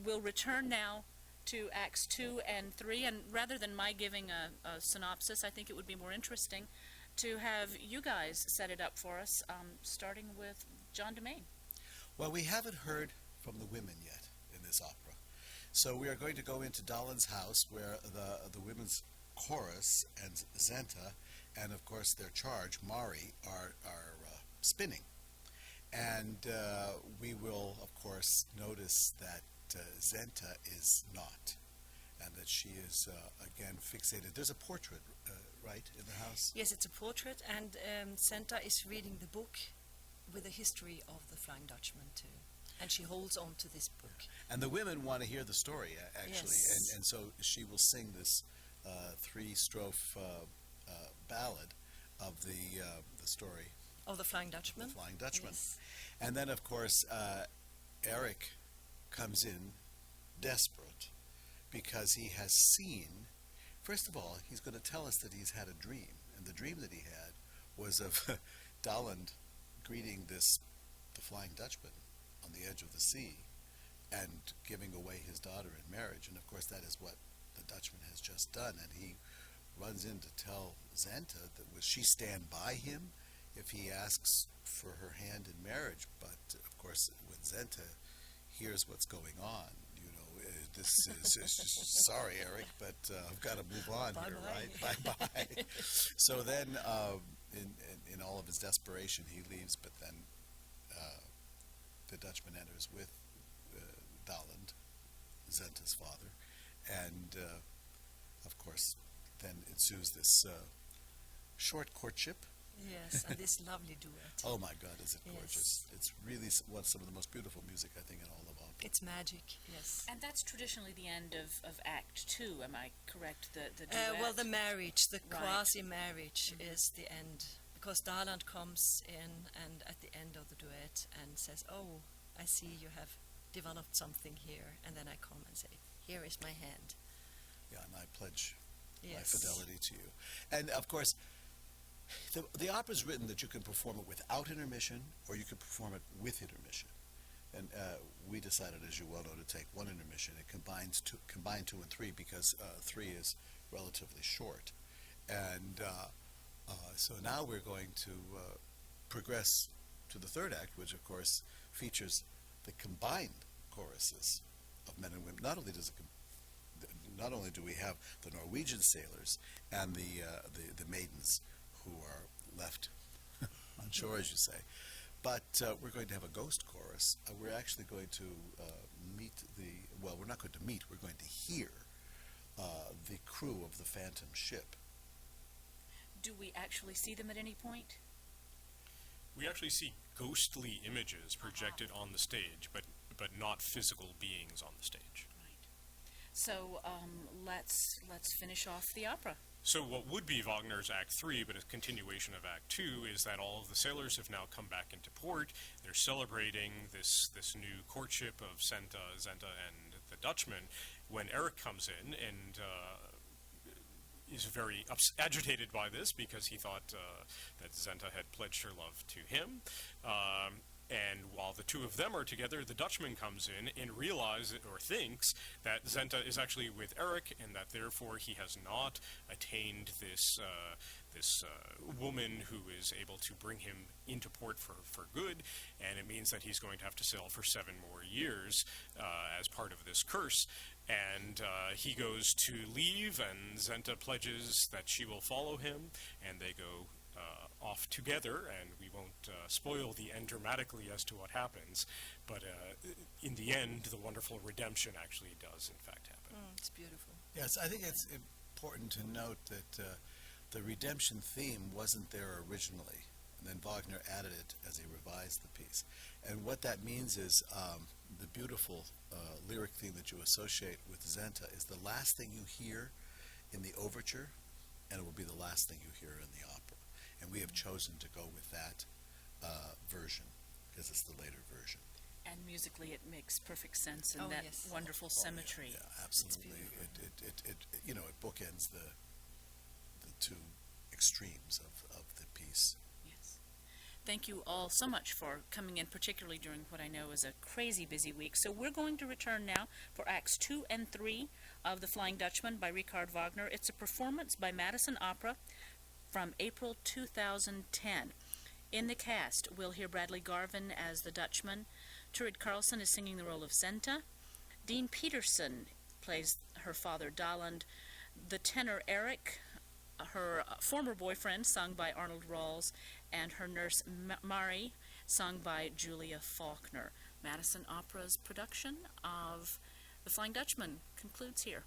we'll return now to Acts 2 and 3, and rather than my giving a synopsis, I think it would be more interesting to have you guys set it up for us, starting with John DeMaine. Well, we haven't heard from the women yet in this opera. So we are going to go into Dahlon's house where the women's chorus and Zenta and, of course, their charge, Mari, are spinning. And we will, of course, notice that Zenta is not, and that she is, again, fixated. There's a portrait, right, in the house? Yes, it's a portrait, and Zenta is reading the book with the history of the Flying Dutchman, too. And she holds on to this book. And the women want to hear the story, actually. Yes. And so she will sing this three-strophe ballad of the story. Of the Flying Dutchman? The Flying Dutchman. Yes. And then, of course, Eric comes in desperate because he has seen, first of all, he's going to tell us that he's had a dream. And the dream that he had was of Dahlon greeting the Flying Dutchman on the edge of the sea and giving away his daughter in marriage. And of course that is what the Dutchman has just done, and he runs in to tell Zenta that will she stand by him if he asks for her hand in marriage. But of course when Zenta hears what's going on, this is sorry, Eric, but I've got to move on here, right? Bye-bye. So then in all of his desperation he leaves, but then the Dutchman enters with Dahlon, Zenta's father, and of course then ensues this short courtship. Yes, and this lovely duet. Oh my God, is it gorgeous. Yes. It's really some of the most beautiful music, I think, in all of opera. It's magic, yes. And that's traditionally the end of Act 2, am I correct? The duet? Well, the marriage, the Right. quasi-marriage is the end. Because Dahlon comes in and at the end of the duet and says, "Oh, I see you have developed something here." And then I come and say, "Here is my hand." Yeah, and I pledge my Yes. fidelity to you. And of course, the opera is written that you can perform it without intermission or you can perform it with intermission. And we decided, as you well know, to take one intermission. It combine 2 and 3 because 3 is relatively short. And so now we're going to progress to the third act, which of course features the combined choruses of men and women. Not only do we have the Norwegian sailors and the maidens who are left on shore, as you say, but we're going to have a ghost chorus. We're actually going to we're not going to meet, we're going to hear the crew of the Phantom ship. Do we actually see them at any point? We actually see ghostly images projected on the stage, but not physical beings on the stage. Right. So let's finish off the opera. So what would be Wagner's Act 3, but a continuation of Act 2, is that all of the sailors have now come back into port. They're celebrating this new courtship of Zenta and the Dutchman, when Eric comes in and is very agitated by this because he thought that Zenta had pledged her love to him. And while the two of them are together, the Dutchman comes in and realizes or thinks that Zenta is actually with Eric, and that therefore he has not attained this woman who is able to bring him into port for good, and it means that he's going to have to sail for 7 more years as part of this curse. And he goes to leave, and Zenta pledges that she will follow him, and they go off together, and we won't spoil the end dramatically as to what happens, but in the end, the wonderful redemption actually does in fact happen. It's beautiful. Yes, I think it's important to note that the redemption theme wasn't there originally, and then Wagner added it as he revised the piece. And what that means is the beautiful lyric theme that you associate with Zenta is the last thing you hear in the overture, and it will be the last thing you hear in the opera. And we have chosen to go with that version because it's the later version. And musically, it makes perfect sense, and Oh, that yes. wonderful symmetry. Yeah, absolutely. It bookends the two extremes of the piece. Yes. Thank you all so much for coming in, particularly during what I know is a crazy busy week. So we're going to return now for Acts 2 and 3 of The Flying Dutchman by Richard Wagner. It's a performance by Madison Opera from April 2010. In the cast, we'll hear Bradley Garvin as the Dutchman. Turid Carlson is singing the role of Senta. Dean Peterson plays her father, Daland. The tenor, Eric, her former boyfriend, sung by Arnold Rawls, and her nurse, Mari, sung by Julia Faulkner. Madison Opera's production of The Flying Dutchman concludes here.